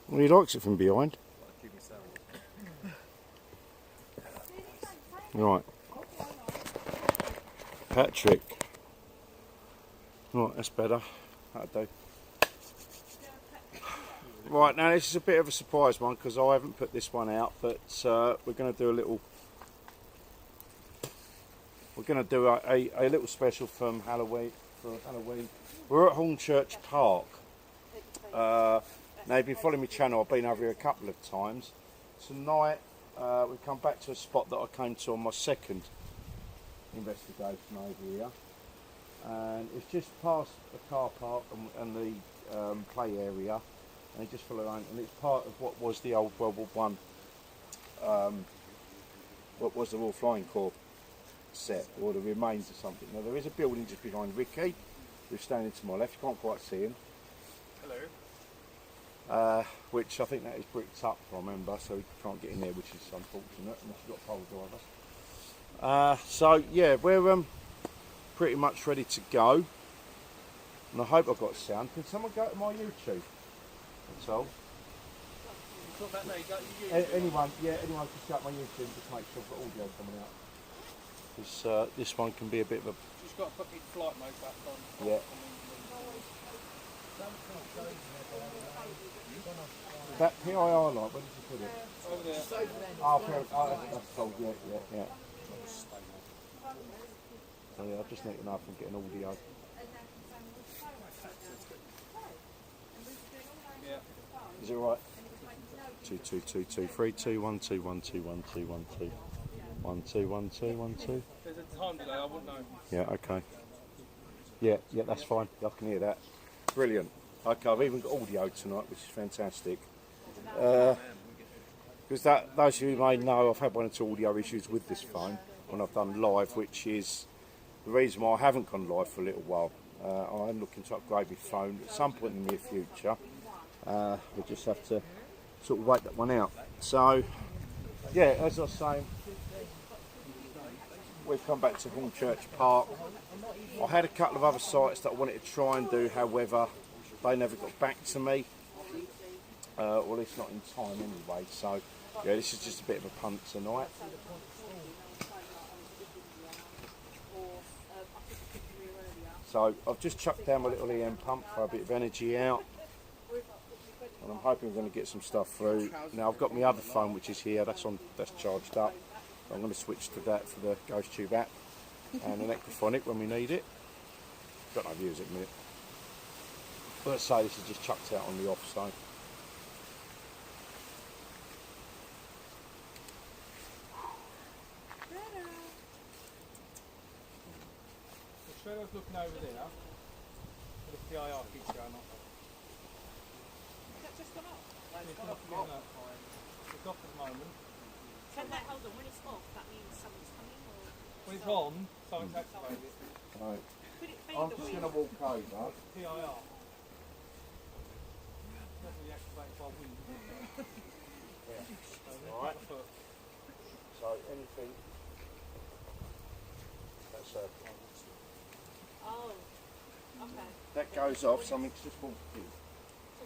Well, he likes it from behind. Right. Patrick. Right, that's better. That'll do. Right, now this is a bit of a surprise one because I haven't put this one out, but we're going to do a little. We're going to do a little special from Halloween. For Halloween, we're at Hornchurch Park. Now, if you've been following my channel, I've been over here a couple of times. Tonight, we've come back to a spot that I came to on my second investigation over here, and it's just past the car park and the play area. And they just follow around, and it's part of what was the old World War One, what was the Royal Flying Corps set, or the remains of something. Now there is a building just behind Ricky, who's standing to my left. You can't quite see him. Hello. Which I think that is bricked up, if I remember, so we can't get in there, which is unfortunate, unless you've got pole drivers. So yeah, we're pretty much ready to go, and I hope I've got sound. Can someone go to my YouTube? That's all. Anyone can start my YouTube and just make sure I've got audio coming out. This one can be a bit of a. Just got to put the flight mode back on. Yeah. That PIR light, where did you put it? Over there. Oh, that's cold. Yeah. So yeah, I just need to know if I'm getting audio. Yeah. Is it right? 2 2 2 2 3 2 1 2 1 2 1 2 1 2 1 2 1 2 1 2. There's a time delay, I wouldn't know. Yeah, okay. Yeah, that's fine. I can hear that. Brilliant. Okay, I've even got audio tonight, which is fantastic. Because those of you who may know, I've had one or two audio issues with this phone when I've done live, which is the reason why I haven't gone live for a little while. I'm looking to upgrade my phone at some point in the near future. We'll just have to sort of wait that one out. So, yeah, as I was saying, we've come back to Hornchurch Park. I had a couple of other sites that I wanted to try and do, however, they never got back to me. Well, at least not in time anyway. So, yeah, this is just a bit of a punt tonight. So, I've just chucked down my little EM pump for a bit of energy out. And I'm hoping we're going to get some stuff through. Now, I've got my other phone, which is here. That's charged up. I'm going to switch to that for the Ghost Tube app and an Equaphonic when we need it. Got no views at the minute. But let's say this is just chucked out on the off side. The shadow's looking over there. But the PIR keeps going off. Has that just gone off? It's off at the moment. So that, hold on, when it's off, that means someone's coming, or? When it's on, something's activated. Right. Could it be I'm the just wind? going to walk over. PIR. Definitely activated by wind. Right. So anything that's Oh, okay. that goes off, something's just walked in. So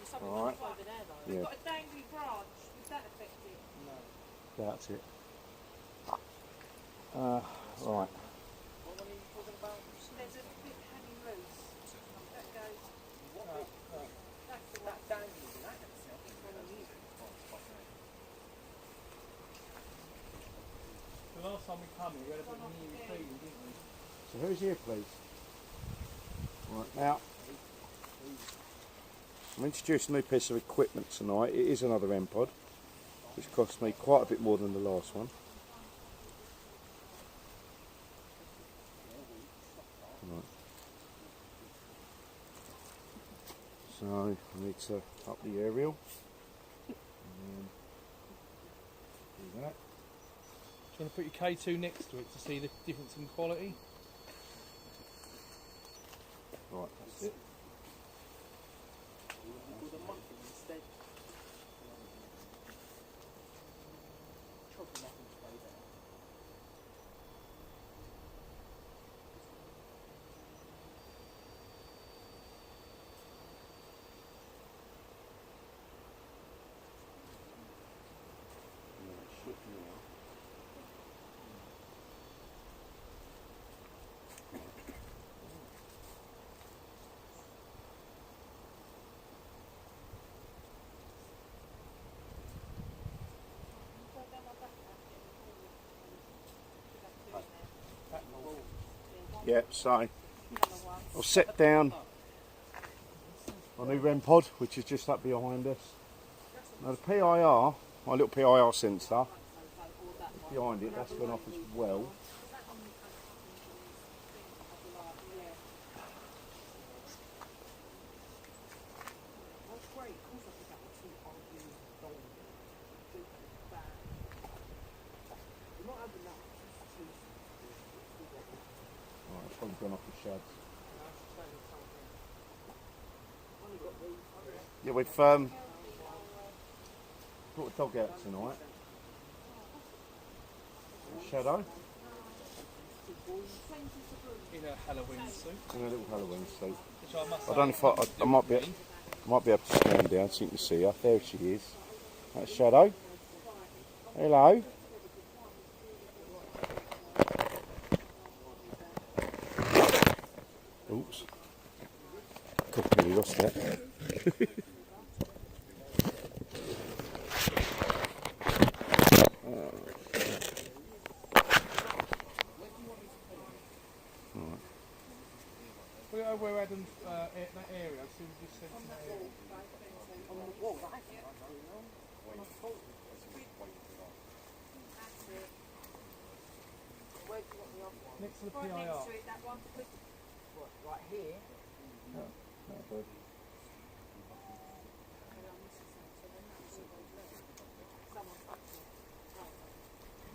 something's Alright. off over there, though. Yeah. You've got a dangly branch. Would that affect it? No. That's it. Right. There's a bit hanging loose. That goes. That's that dangly. The last time we come here, we had a bit of new feeling, didn't we? So who's here, please? Right, now, I'm introducing a new piece of equipment tonight. It is another M-Pod, which cost me quite a bit more than the last one. Right. So, I need to up the aerial. And do that. Do you want to put your K2 next to it to see the difference in quality? Right, that's it. Yeah, so I'll set down my new REM pod, which is just up behind us. Now the PIR, my little PIR sensor, is behind it, that's gone off as well. Right, it's probably gone off the shads. Yeah, we've brought the dog out tonight. Shadow. In a Halloween suit. In a little Halloween suit. Which I must I don't know if I might be able to stand down so you can see her. There she is. That's Shadow. Hello. Oops. Completely lost that. We're Adam's that area, so we just sent that area. Next to the PIR. Next to it, that one. Right here.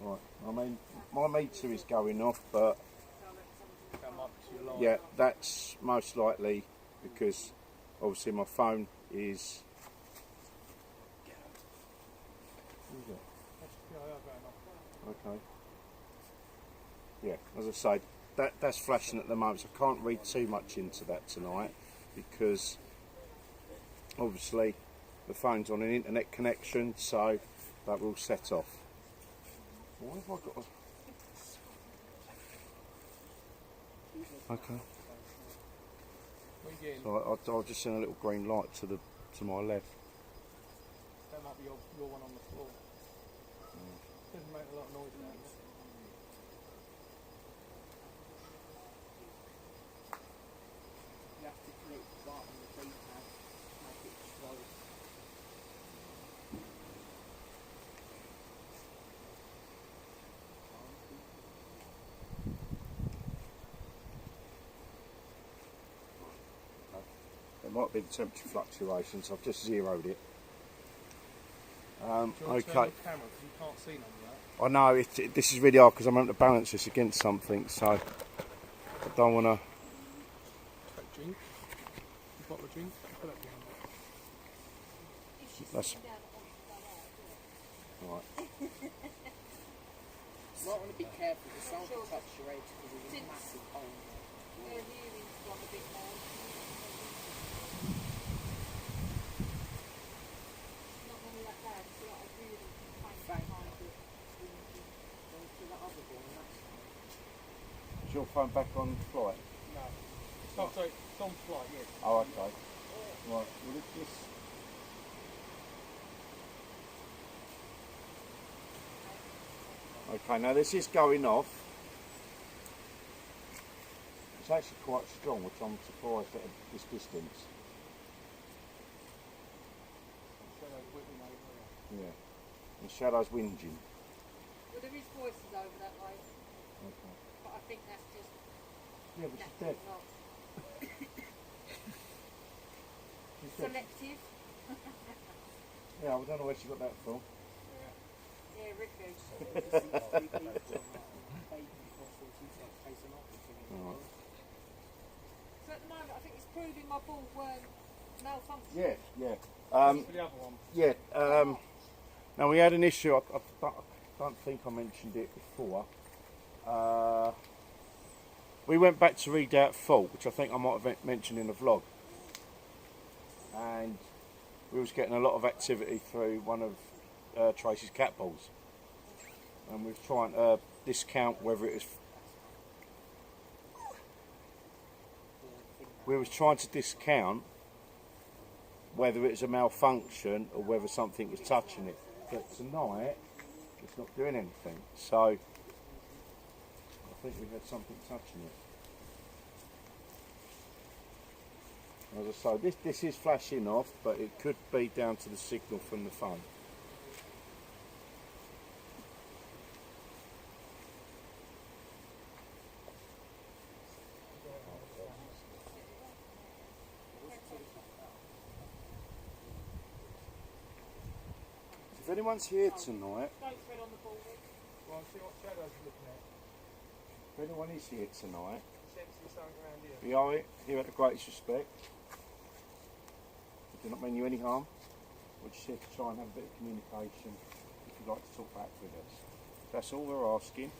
Right, I mean, my meter is going off, but That might be too long. yeah, that's most likely because obviously my phone is. That's the PIR going off. Okay. Yeah, as I say, that's flashing at the moment, so I can't read too much into that tonight because obviously the phone's on an internet connection, so that will set off. Why have I got a... Okay. What are you getting? So I'll just send a little green light to my left. That might be your one on the floor. Doesn't make a lot of noise down there. You have to connect the button on the keypad, make it slow. It might be the temperature fluctuations. I've just zeroed it. Do you want to turn Okay. your camera because you can't see none of that? I know this is really hard because I'm having to balance this against something, so I don't want to. Take drink. A bottle of drink. Put that behind that. That's right. You might want to be careful because someone can touch your head because there's a massive hole in there. Their hearing's gone a bit more. Not only that bad, it's like a really faint Faint. kind of. Go to the other one, that's fine. Is your phone back on flight? No. It's not, sorry, it's on flight, yes. Oh, okay. Right. Well, it's just. Okay, now this is going off. It's actually quite strong, which I'm surprised at this distance. Shadow's whipping over there. Yeah. And Shadow's whinging. Well, there is voices over that way, Okay. but I think that's just Yeah, but she's natural, dead. not She's dead. selective. Yeah, I don't know where she got that from. Yeah, Ricky. Alright. So at the moment, I think it's proving my ball weren't malfunctioning. Yeah, yeah. For the other one. Yeah. Now we had an issue. I don't think I mentioned it before. We went back to read out fault, which I think I might have mentioned in the vlog, and we was getting a lot of activity through one of Tracy's cat balls, and we was trying to discount whether it was. We was trying to discount whether it was a malfunction or whether something was touching it. But tonight, it's not doing anything. So, I think we had something touching it. As I say, this is flashing off, but it could be down to the signal from the phone. If anyone's here tonight, Don't tread on the ball. Well, see what Shadow's looking at. if anyone is here tonight, Sensing something around here. we are here at the greatest respect. We do not mean you any harm. We're just here to try and have a bit of communication if you'd like to talk back with us. That's all we're asking.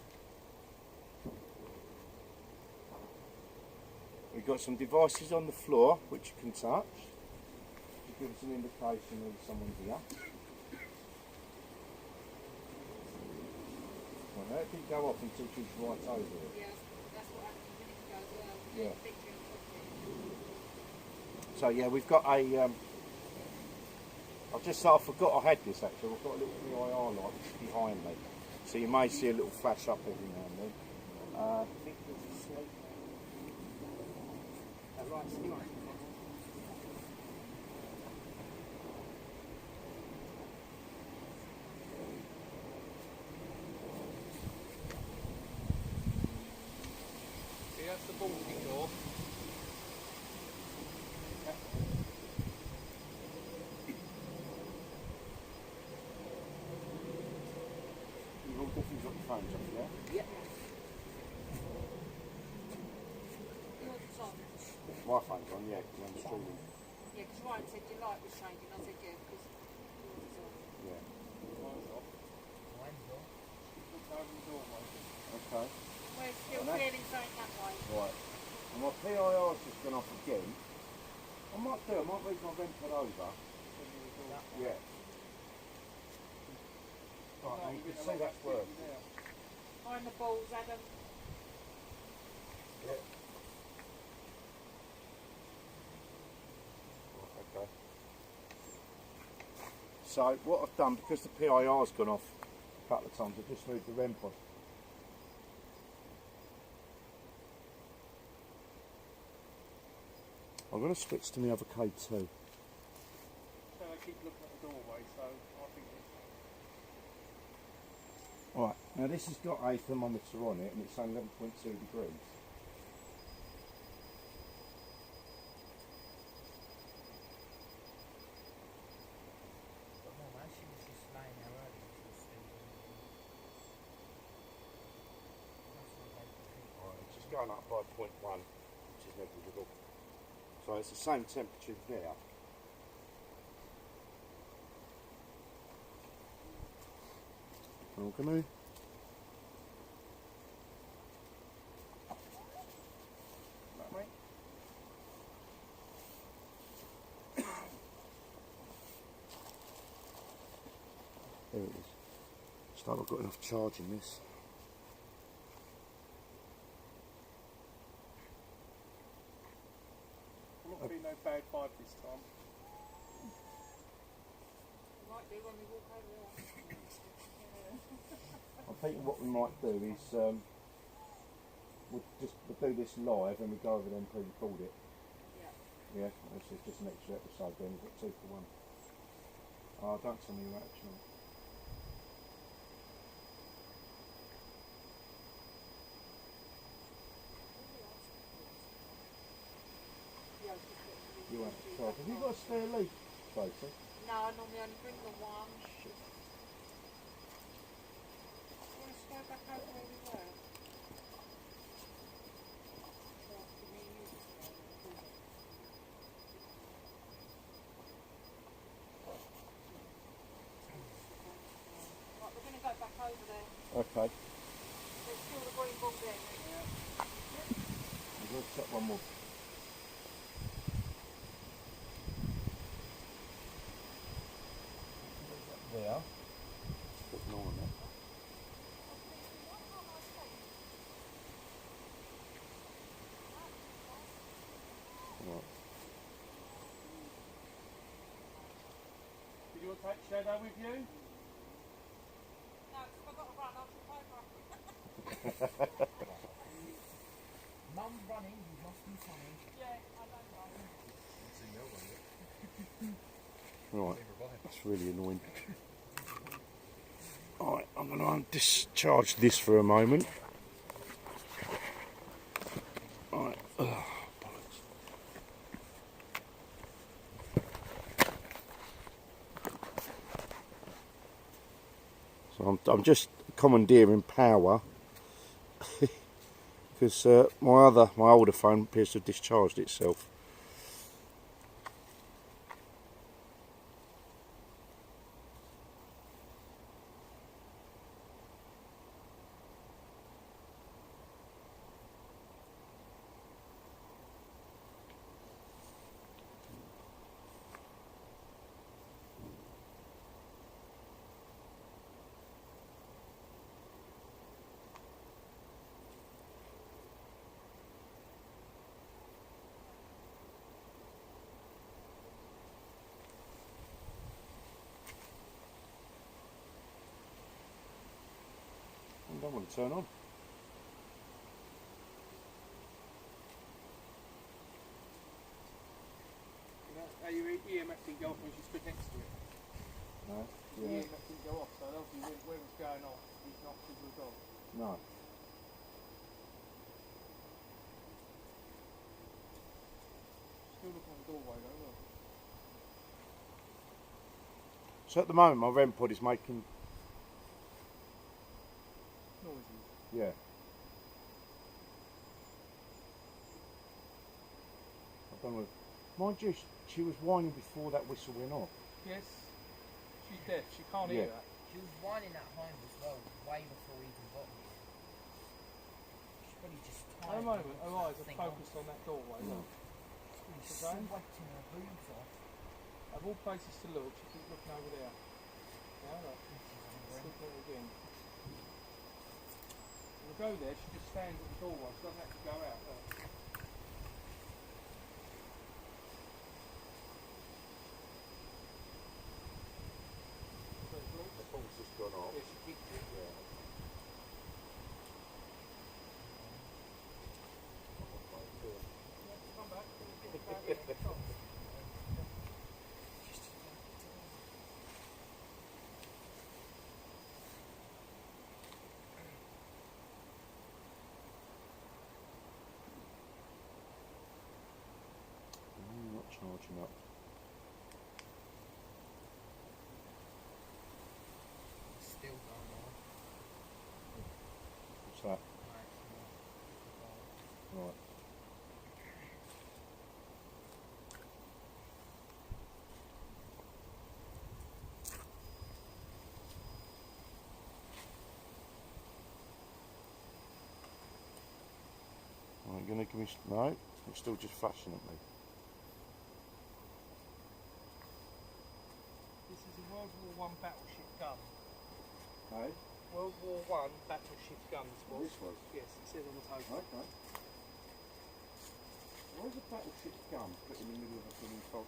We've got some devices on the floor which you can touch to give us an indication that someone's here. Well, that didn't go off until she's right over it. Yeah, that's what happened a minute ago as well. Yeah. Picture of it. So yeah, we've got a. I forgot I had this actually. I've got a little PIR light which is behind me, so you may see a little flash up every now and then. I think there's a sleep. Right, see right. See, that's the bolting door. You've all definitely got your phones off, yeah? Yeah. Yours on. My phone's on, yeah, because I'm streaming. Yeah, because Ryan said your light was changing. I said, yeah, because yours is on. Yeah. Mine's off. Mine's off. Look over the doorway. Okay. We're still And that- feeling something that way. Right. And my PIR's just gone off again. I might leave my rempad over. Yeah. Right, now you can see that's working. Behind the balls, Adam. Yeah. Okay. So what I've done, because the PIR's gone off a couple of times, I've just moved the REM pod. I'm going to switch to my other K2. So they keep looking at the doorway, so I think it's... Alright, now this has got a thermometer on it and it's saying 11.2 degrees. But no, man, she was just lying there early. She was still That's not like the Alright, it's just going up by 0.1, which is negligible. So it's the same temperature there. I'm going to That way? There it is. Just like I've got enough charge in this. Will not be no bad vibe this time. Might be when we walk over there. I think what we might do is we'll do this live and we go over there and pre-record it. Yeah. Yeah, this is just an extra episode then, we've got 2 for 1. Oh, don't tell me you're actually. You won't charge. Have you got a spare leaf, Tracy? No, I normally only bring the one. Shit. Want us to go back over where we were? Right, we're going to go back over there. Okay. There's still the green ball there. We'll set one more. There. Put an on it. Right. Did you want to take Shadow with you? No, because I've got to run. I'll trip over. Mum's running, you must be funny. Yeah, I don't know. Right, that's really annoying. Alright, I'm going to discharge this for a moment. Alright, bollocks. So I'm just commandeering power because my older phone appears to have discharged itself. I don't want to turn on. How your EMF didn't go off when she stood next to it? No? The EMF didn't go off, so obviously when it was going off, it's not because of the dog. No. Still looking at the doorway though, look. So at the moment my REM pod is making, Noises. yeah. I don't know. Mind you, she was whining before that whistle went off. Yes. She's deaf, she can't Yeah. hear that. She was whining at home as well, way before we even got here. She's probably just At tired. the moment, her of eyes are thing focused on that doorway, look. She's Okay. sweating her boobs off. Of all places to look, she keeps looking over there. Yeah, look. Let's look at it again. When we go there, she just stands at the doorway, she doesn't actually go out, look. The phone's just gone off. Yeah, she kicked it. Yeah. Come back. Come. Not charging up. Still going on. What's that? Right. Right. Are you going to give me... No, it's still just flashing at me. This is a World War I battleship gun. Hey? World War I battleship gun this was. This was? Yes, it says on the paper. Okay. Where's a battleship gun put in the middle of a blooming fog?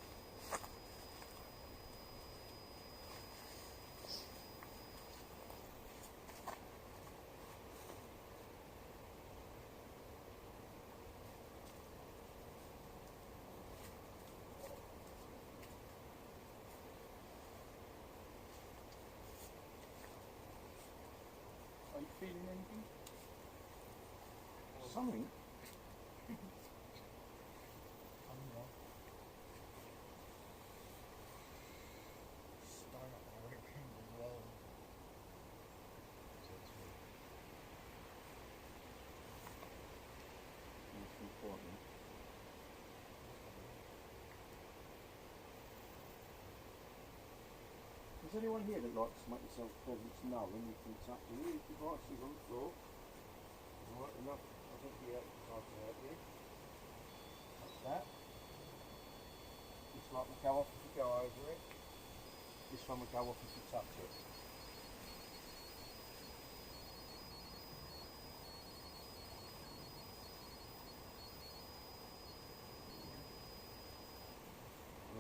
Are you feeling anything? Something? Is anyone here that likes to make themselves present known and you can tap in your devices on the floor? Alright, enough. I think we have time to help you. That's that. This light will go off if you go over it. This one will go off if you touch it.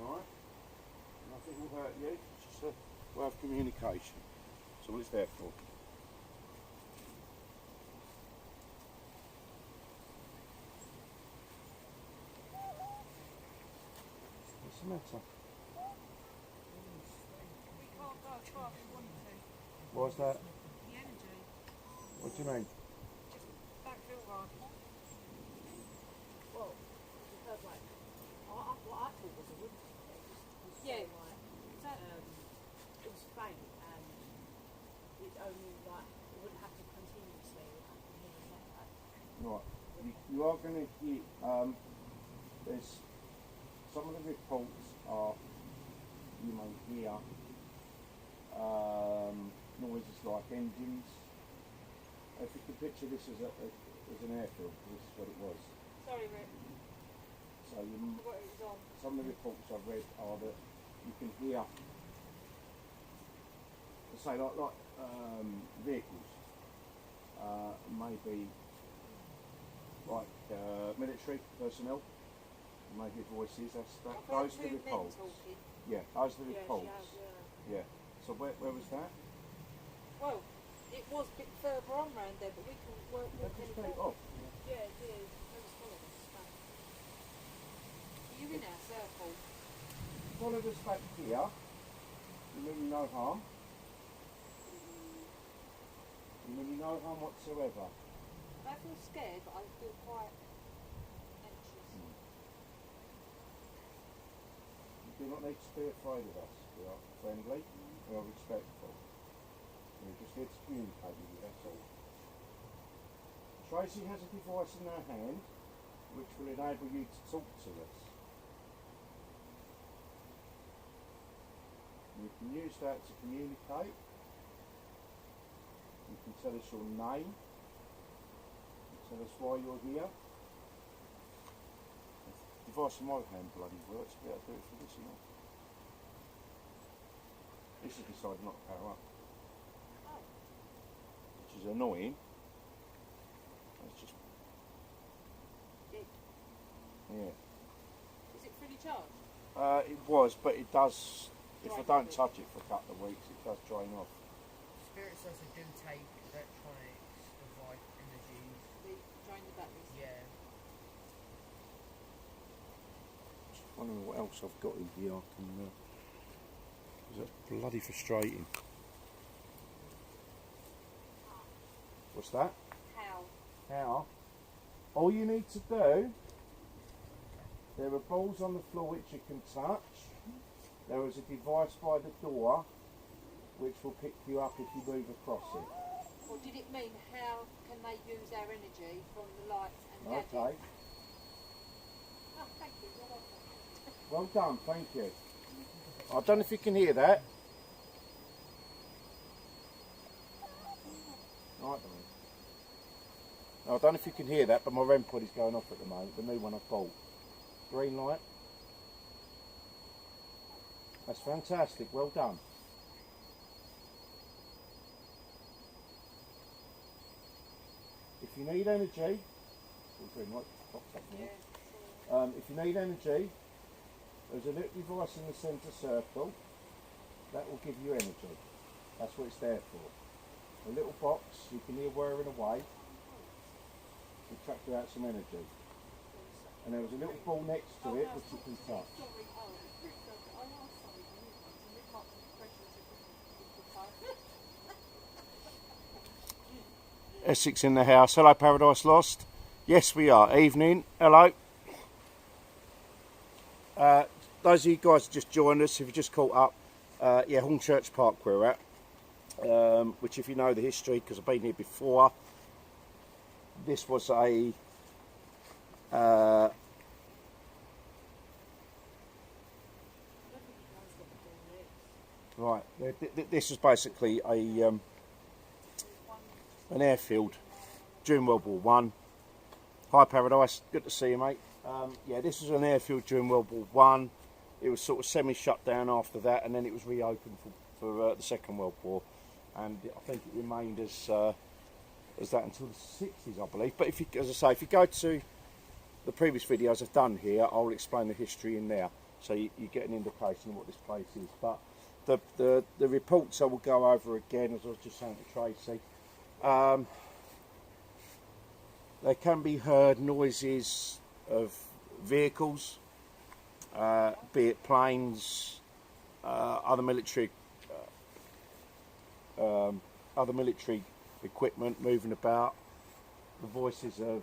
Alright. Nothing will hurt you. It's just a way of communication. That's all it's there for. What's the matter? I'll try if you want to. What's that? The energy. What do you mean? Don't feel right. Well, you've heard like, what I thought was a wood. Yeah. Like, So, it was faint and it only like, it wouldn't happen continuously, it would happen here and there. Like, Right. You are going to hear, there's, some of the reports are, you may hear noises like engines. If you can picture this as an airfield, this is what it was. sorry, Rick. So you, I forgot it was on. some of the reports I've read are that you can hear, say like vehicles, maybe like military personnel, maybe voices. I've heard Those are the two men reports. talking. Yeah, those are the Yeah, she reports. has, Yeah. So where was that? Well, it was a bit further on round there, but we can walk That any was straight further. off. Yeah, it did. It was following us back. Are you in our circle? Followed us back here. You mean no harm? You mean no harm whatsoever? I feel scared, but I feel quite anxious. You do not need to be afraid of us. We are friendly, we are respectful. We're just here to communicate with you, that's all. Tracy has a device in her hand which will enable you to talk to us. You can use that to communicate. You can tell us your name. You can tell us why you're here. The device in my hand bloody works, but I'll do it for this, you know. This has decided not to power up, Oh, which is annoying. It's just, it, yeah. is it fully charged? It was, but it does, if I Drain don't off. touch it for a couple of weeks, it does drain off. Spirit says they do take electronics, device, energies. Drain the batteries. Yeah. Just wondering what else I've got in here I can, that's bloody frustrating. What's that? How? How? All you need to do, there are balls on the floor which you can touch. There is a device by the door which will pick you up if you move across it. Or did it mean how can they use our energy from the lights and gadgets? Okay. Oh, thank you. You're welcome. Well done, thank you. I don't know if you can hear that. Right, I don't know if you can hear that, but my REM pod is going off at the moment, the new one I bought. Green light. That's fantastic, well done. If you need energy, green light pops up now. Yeah. If you need energy, there's a little device in the centre circle that will give you energy. That's what it's there for. A little box you can hear whirring away to track you out some energy. And there was a little ball next to it which you can touch. Sorry. Oh, Rick does it. I asked something and Rick wants and Rick marks the pressure as if Essex in the house. Hello, Paradise Lost. Yes, we are. Evening. Hello. Those of you guys who just joined us, if you just caught up, yeah, Hornchurch Park we're at. Which, if you know the history, because I've been here before, this was a right. This was basically a an airfield during World War One. Hi, Paradise. Good to see you, mate. Yeah, this was an airfield during World War One. It was sort of semi-shut down after that, and then it was reopened for the Second World War. And I think it remained as that until the 60s, I believe. But if you, as I say, if you go to the previous videos I've done here, I'll explain the history in there, so you get an indication of what this place is. But the reports I will go over again, as I was just saying to Tracy. There can be heard noises of vehicles, be it planes, other military other military equipment moving about, the voices of...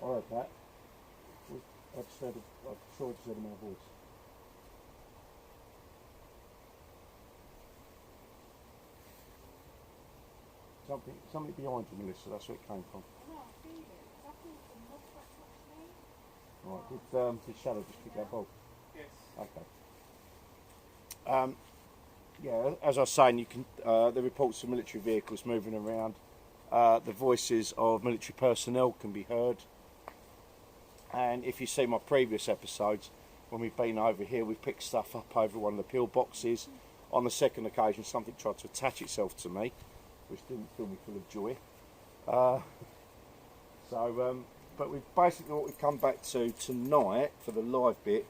I heard that. I'm sure I just heard my voice. Something behind you, Melissa, that's where it came from. No, I feel it. I feel some mud that touched me. Right, did Shadow just pick that ball? Yes. Okay. Yeah, as I was saying, you can the reports of military vehicles moving around, the voices of military personnel can be heard, and if you see my previous episodes, when we've been over here, we've picked stuff up over one of the pillboxes. On the second occasion, something tried to attach itself to me, which didn't fill me full of joy. But we've basically what we've come back to tonight for the live bit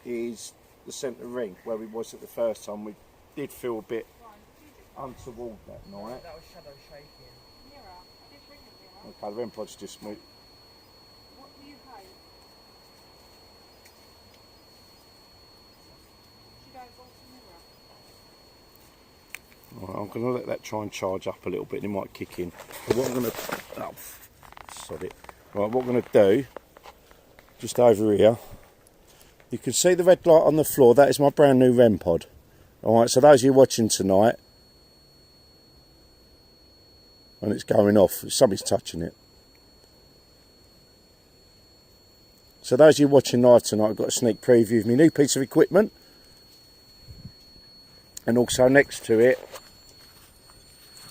is the centre ring where we was at the first time. We did feel a bit untoward that night. That was shadow shaking. Mirror. I did bring a mirror. Okay, the REM pod's just moved. What do you hate? Should I go to mirror? Right, I'm going to let that try and charge up a little bit and it might kick in. But what I'm going to... Oh, sod it. Right, what I'm going to do, just over here, you can see the red light on the floor. That is my brand new REM pod. Alright, so those of you watching tonight, and it's going off, somebody's touching it. So those of you watching live tonight, I've got a sneak preview of my new piece of equipment. And also next to it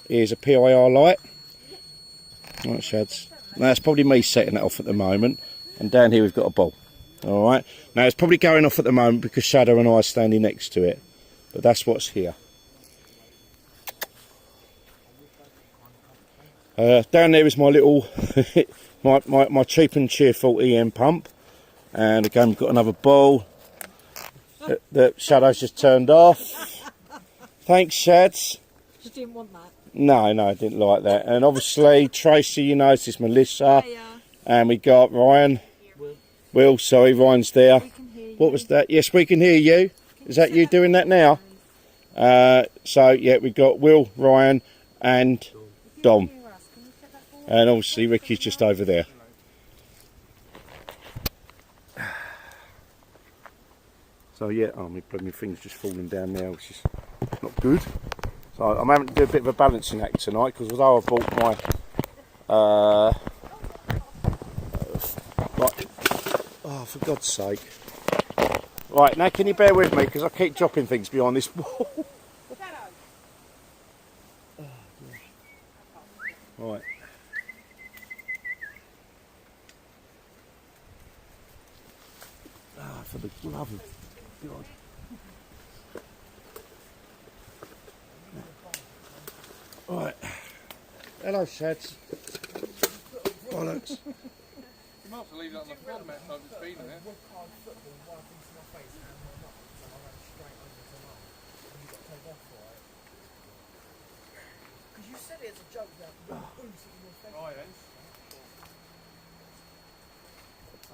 is a PIR light. Right, Shads. Now that's probably me setting that off at the moment. And down here we've got a ball. Alright. Now it's probably going off at the moment because Shadow and I are standing next to it. But that's what's here. Down there is my little, my cheap and cheerful EM pump. And again we've got another ball that Shadow's just turned off. Thanks, Shads. You didn't want that. No, I didn't like that. And obviously Tracy, you know, this is Melissa. Hiya. And we got Ryan. Will, sorry, Ryan's there. We can hear you. What was that? Yes, we can hear you. Is that you doing that now? So, yeah, we've got Will, Ryan and Dom. Hear us. Can you set that forward? And obviously Ricky's just over there. So, yeah, my thing's just falling down now, which is not good. So I'm having to do a bit of a balancing act tonight, because although I bought my... oh, for God's sake. Right, now can you bear with me, because I keep dropping things behind this wall. Right. Ah, for the love of God. Right. Hello, Shads. Bollocks. You might have to leave that on the floor the amount of times it's been in there. Because you said it as a joke that you boots it in your face. Right then.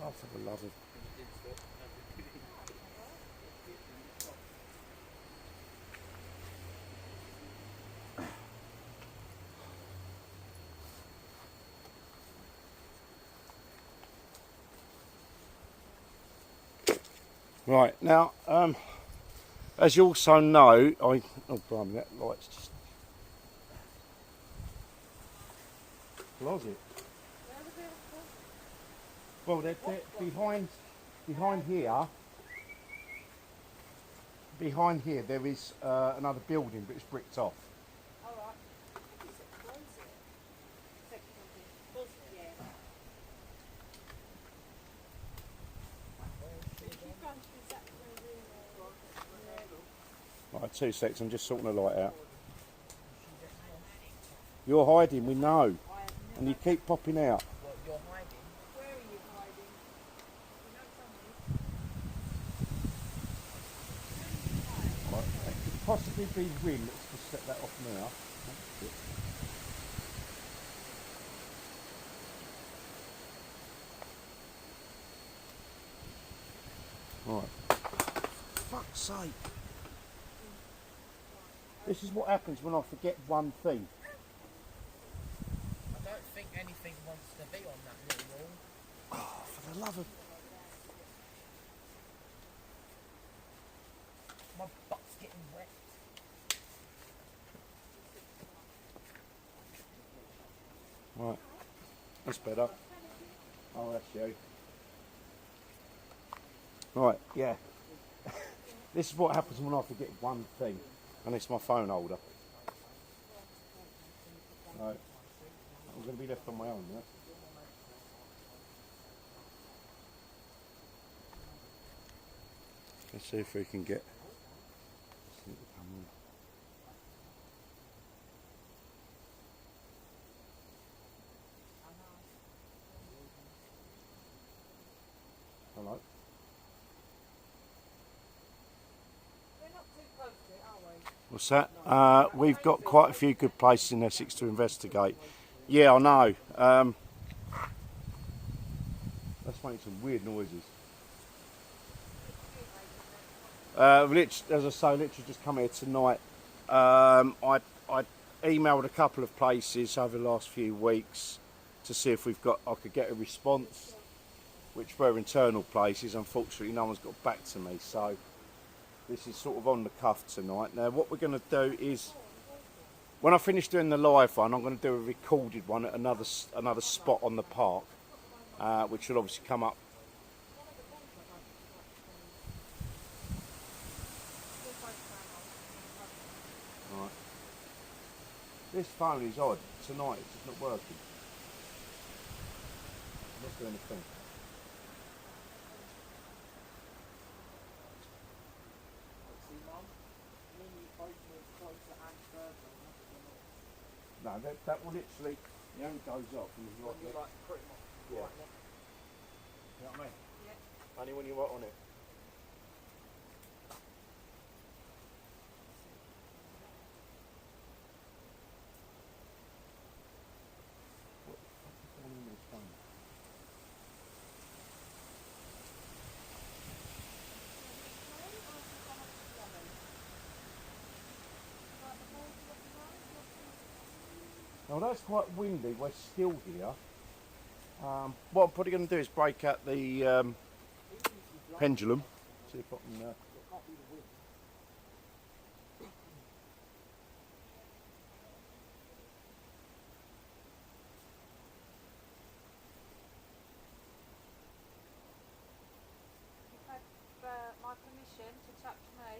Oh, for the love of... Right, now, as you also know, oh, blimey, that light's just... Closet. Well, they're behind here there is another building, but it's bricked off. Alright. Is it closet? Closet, yeah. Right, 2 seconds, I'm just sorting the light out. You're hiding, we know. And you keep popping out. Well, you're hiding. Where are you hiding? You know something? Right, it could possibly be wind. Let's just set that off now. Right. For fuck's sake. This is what happens when I forget one thing. I don't think anything wants to be on that little wall. Oh, for the love of... My butt's getting wet. Right, that's better. Oh, that's you. Right, yeah. This is what happens when I forget one thing, and it's my phone holder. Right, I'm going to be left on my own now. Let's see if we can get... Hello. We're not too close to it, are we? What's that? We've got quite a few good places in Essex to investigate. Yeah, I know. That's making some weird noises. As I say, literally just come here tonight. I emailed a couple of places over the last few weeks to see if I could get a response, which were internal places. Unfortunately, no one's got back to me, so this is sort of on the cuff tonight. Now, what we're going to do is, when I finish doing the live one, I'm going to do a recorded one at another spot on the park, which will obviously come up. Right. This phone is odd tonight. It's just not working. Not doing anything. No, that will literally, the only goes off and you like pretty much yeah. right next. You know what I mean? Yeah. Only when you're right on it. What the fuck is going on with this phone? Now that's quite windy, we're still here. What I'm probably going to do is break out the pendulum. See if I can... You've had my permission to touch me,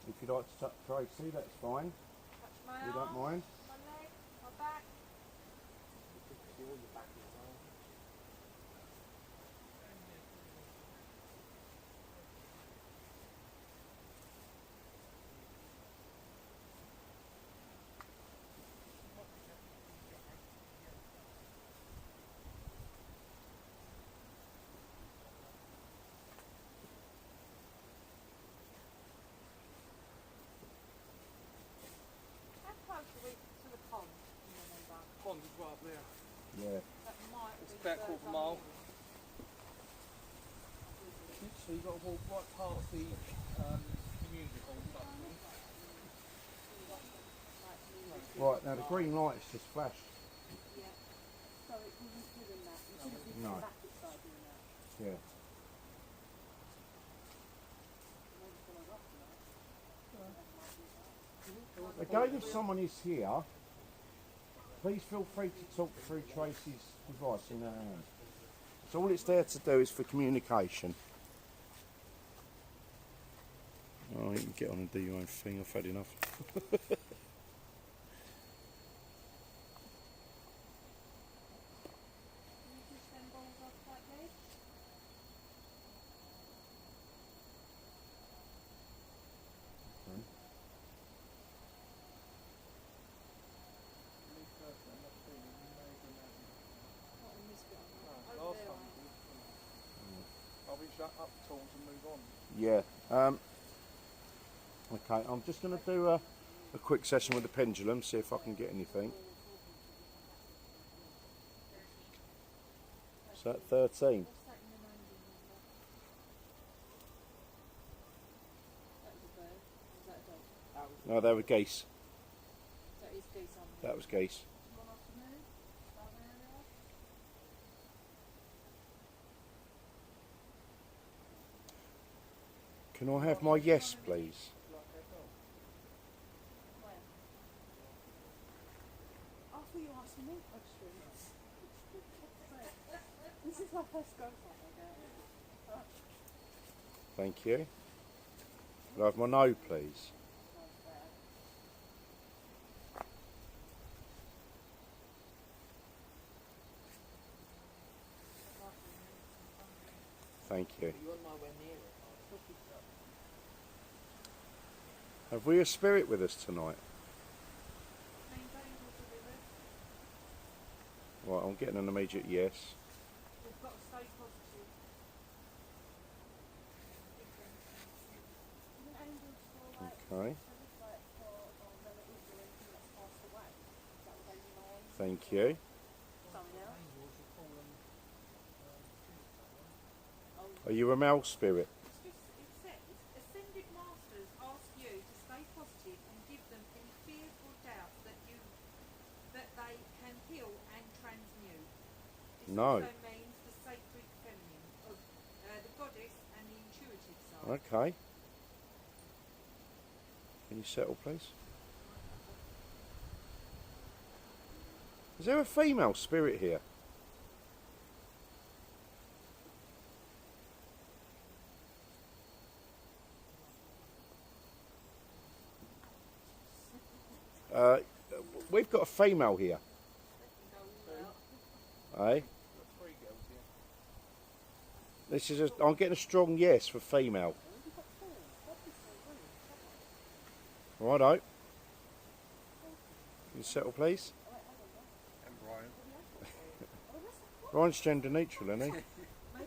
If you'd like to touch Tracy, that's fine. touch my You don't arm, mind? my leg, my back. How close are we to the pond? Can you remember? Pond is right up there. Yeah. That might It's be about a quarter of a mile. further So you've got to walk right past the community hall. Right, now the green light's just flashed. Yeah. So it wasn't doing that. You should have been No. back it started doing that. Yeah. Again, if someone is here, please feel free to talk through Tracy's device in their hand. So all it's there to do is for communication. Oh, you can get on and do your own thing. I've had enough. Can you push them balls off slightly? Not in this bit. Over Last there. time we did. I'll reach that up tools and move on. Yeah. Okay, I'm just going to do a quick session with the pendulum, see if I can get anything. So at 13. What's that in the 90 number? That was a bird. Was that a dog? No, they were geese. That is geese on That was geese. Gone off the moon. Down there they are. Can I have my yes, please? Where? I thought you were asking me questions. This is my first go for Thank you. Can I have my no, please? Thank you. You're nowhere near it. Have we a spirit with us tonight? Right, I'm getting an immediate yes. We've got to stay positive. Isn't angels for like, Okay. like for relatives or anything that's passed away? Is that what they rely on? Thank you. Something else? Angels will call them. Are you a male spirit? It says, ascended masters ask you to stay positive and give them any fears or doubts that they can heal and transmute. This No. also means the sacred feminine of the goddess and the intuitive side. Okay. Can you settle, please? Is there a female spirit here? We've got a female here. Eh? Three girls here. This is I'm getting a strong yes for female. Righto. Can you settle, please? And Brian. Ryan's gender neutral, isn't he? Maybe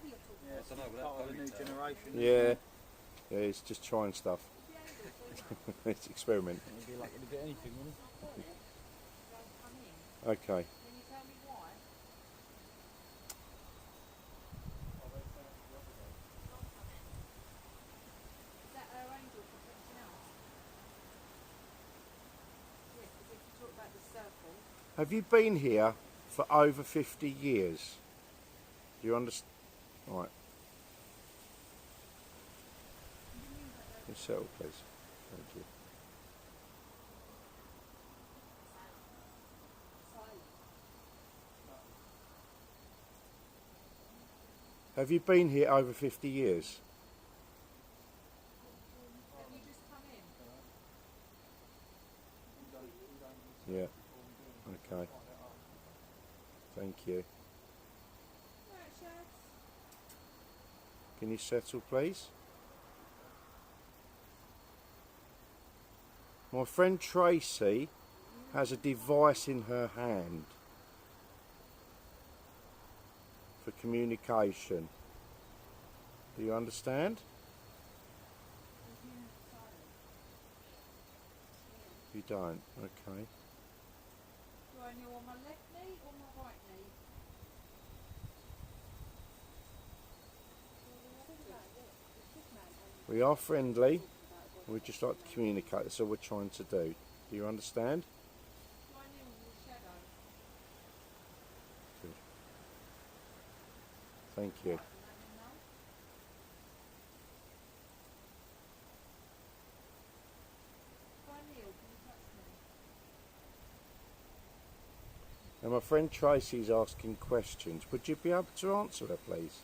you're talking Yeah, so no, but that new generation. Yeah. Yeah, he's just trying stuff. It's experiment. It'd be like it'd get anything, wouldn't it? Okay. Can you tell me why? Is that our angel for everything else? Yes, because if you talk about the circle, Have you been here for over 50 years? Do you understand? Right. Can you settle, please? Thank you. silent. Have you been here over 50 years? Have you just come in? Yeah. Okay. Thank you. Right, Shads. Can you settle, please? My friend Tracy has a device in her hand for communication. Do you understand? You don't? Okay. Do I kneel on my left knee or my right knee? We are friendly. We just like to communicate. That's all we're trying to do. Do you understand? Do I kneel in the shadow? Good. Thank you. Right, and let me know. If I kneel, can you touch me? Now my friend Tracy's asking questions. Would you be able to answer her, please?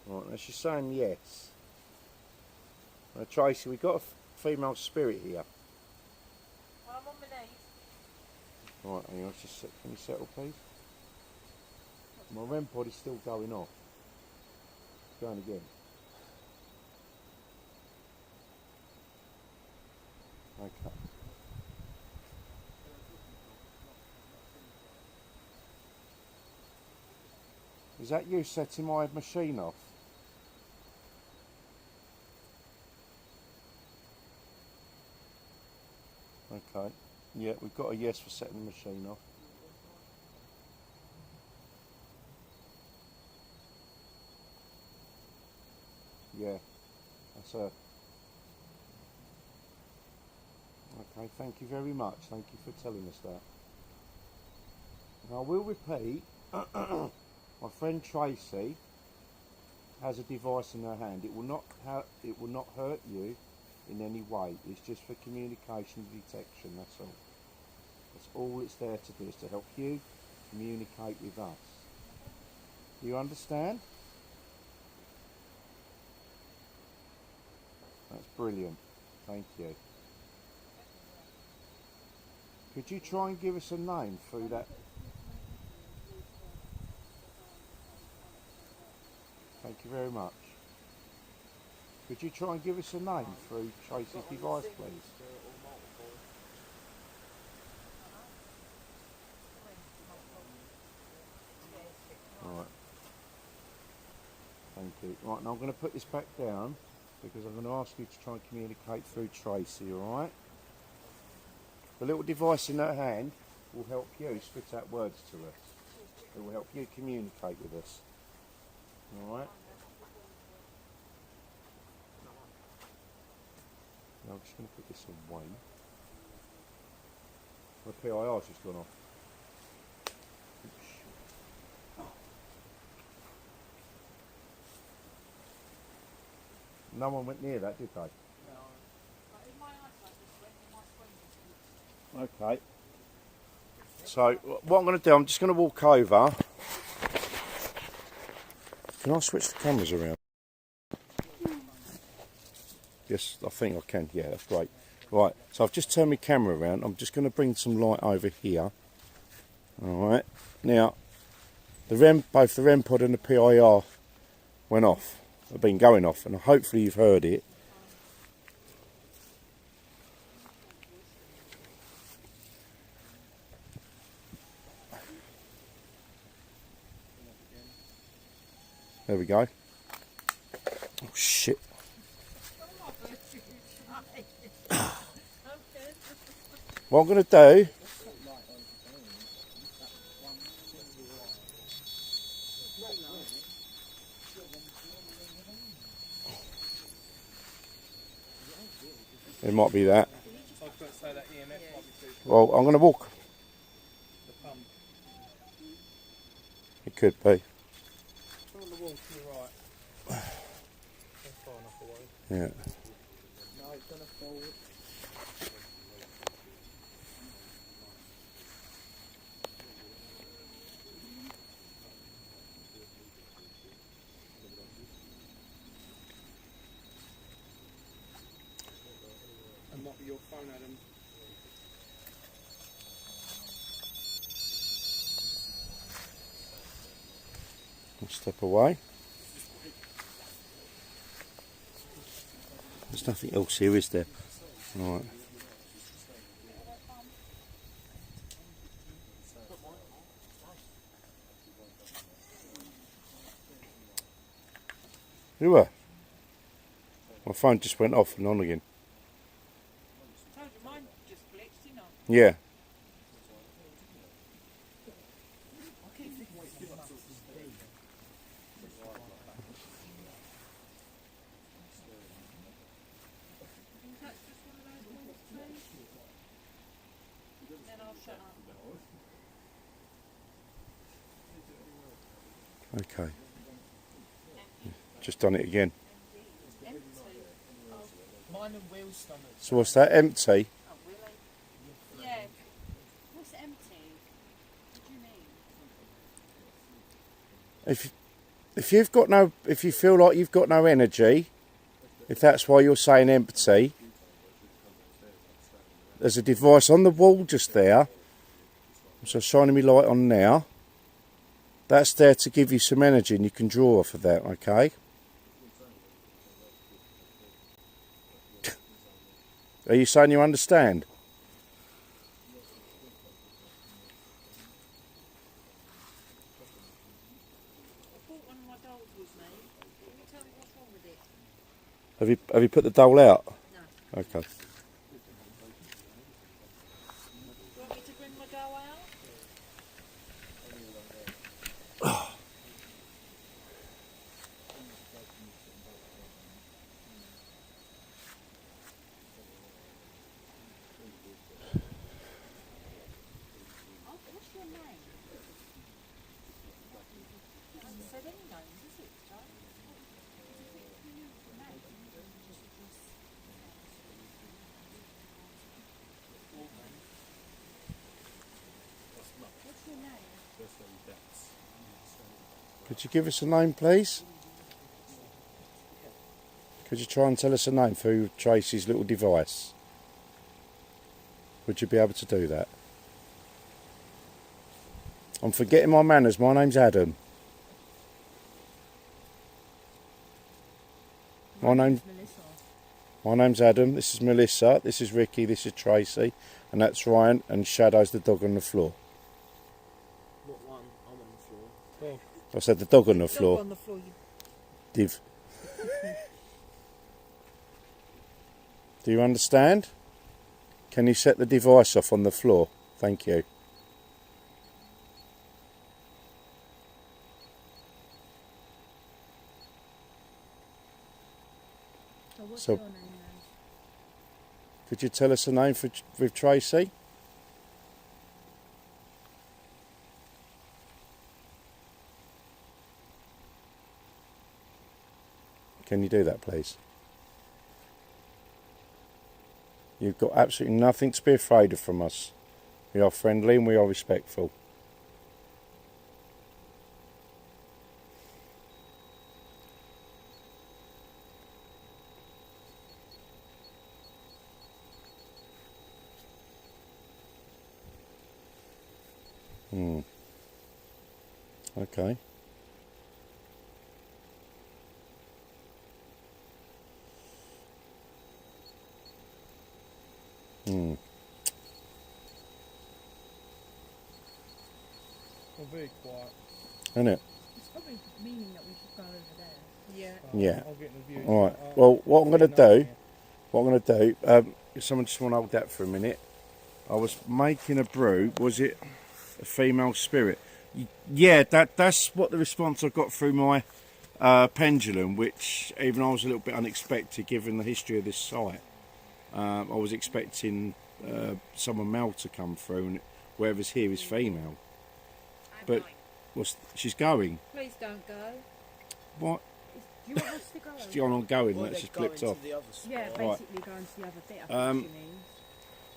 Right, now she's saying yes. Now Tracy, we've got a female spirit here. Well, I'm on my knees. Right, hang on, can you settle, please? My REM pod is still going off. It's going again. Okay. Is that you setting my machine off? Okay. Yeah, we've got a yes for setting the machine off. Yeah, that's her. Okay, thank you very much. Thank you for telling us that. Now I will repeat, my friend Tracy has a device in her hand. It will not hurt you in any way. It's just for communication detection, that's all. That's all it's there to do, is to help you communicate with us. You understand? That's brilliant. Thank you. Could you try and give us a name through that? Thank you very much. Could you try and give us a name through Tracy's device, please? Right. Thank you. Right, now I'm going to put this back down because I'm going to ask you to try and communicate through Tracy, alright? The little device in her hand will help you spit out words to us. It will help you communicate with us. Alright? Now I'm just going to put this away. My PIR's just gone off. No one went near that, did they? Okay. So what I'm going to do, I'm just going to walk over. Can I switch the cameras around? Yes, I think I can. Yeah, that's great. Right, so I've just turned my camera around. I'm just going to bring some light over here. Alright. Now, both the REM pod and the PIR went off. Have been going off, and hopefully you've heard it. There we go. Oh shit. What I'm going to do, it might be that. Well, I'm going to walk. It could be. Yeah. No, it's going to forward. And might be your phone, Adam. Step away. There's nothing else here, is there? Right. You were? My phone just went off and on again. Told you mine just glitched, didn't I? Yeah. Then I'll shut up. Okay. Just done it again. Empty. Mine and Will's stomach. So what's that? Empty? Oh, really? Yeah. What's empty? What do you mean? If you feel like you've got no energy, if that's why you're saying empty, there's a device on the wall just there, which I'm shining my light on now. That's there to give you some energy, and you can draw off of that, okay? Are you saying you understand? I bought one of my dolls with me. Can you tell me what's wrong with it? Have you put the doll out? No. Okay. Do you want me to bring my doll out? Could you give us a name, please? Could you try and tell us a name through Tracy's little device? Would you be able to do that? I'm forgetting my manners. My name's Adam. My name's Adam. This is Melissa. This is Ricky. This is Tracy. And that's Ryan. And Shadow's the dog on the floor. What one? I'm on the floor. I said the dog on the floor. Dog on the floor, you Div. Do you understand? Can you set the device off on the floor? Thank you. So what's So- your name then? Could you tell us a name for with Tracy? Can you do that, please? You've got absolutely nothing to be afraid of from us. We are friendly and we are respectful. Okay. I'm very quiet. Isn't it? It's probably meaning that we should go over there. Yeah. Yeah. I'll get in the view. All right. Well, what I'm going to do, if someone just want to hold that for a minute. I was making a brew. Was it a female spirit? Yeah, that's what the response I got through my pendulum, which even I was a little bit unexpected given the history of this site. I was expecting someone male to come through, and whoever's here is female. But she's going. Please don't go. What? Do you want us to go? She's on going. Well, That's they just go clipped into off. the other spot. Yeah, Right. basically go into the other bit. I think she means.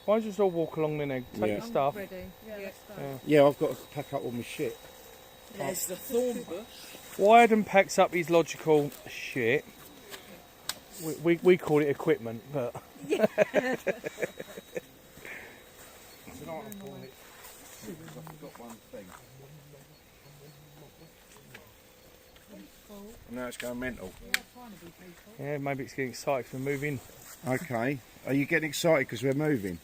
Why don't you just all walk along then, Egg? Take Yeah. your stuff. Ready. Yeah, let's go. Yeah, I've got to pack up all my shit. There's the thorn bush. Wyden packs up his logical shit. We call it equipment, but So now I'm calling it. I've got one thing. And now it's going mental. yeah, maybe it's getting excited for moving. Okay. Are you getting excited because we're moving?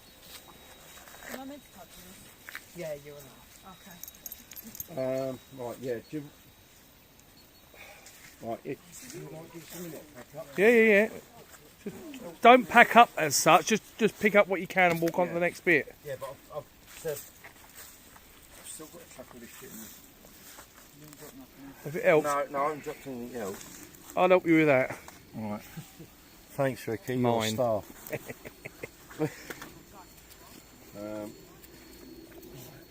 Am I meant to touch this? Yeah, you're enough. Okay. Right, yeah. Right, you might give us a minute. Pack up. Yeah. Just don't pack up as such. Just pick up what you can and walk on to the next bit. Yeah, but I've still got to chuck all this shit in. If it helps, No, I haven't dropped anything else. I'll help you with that. All right. Thanks, Ricky. Mine. You're a star.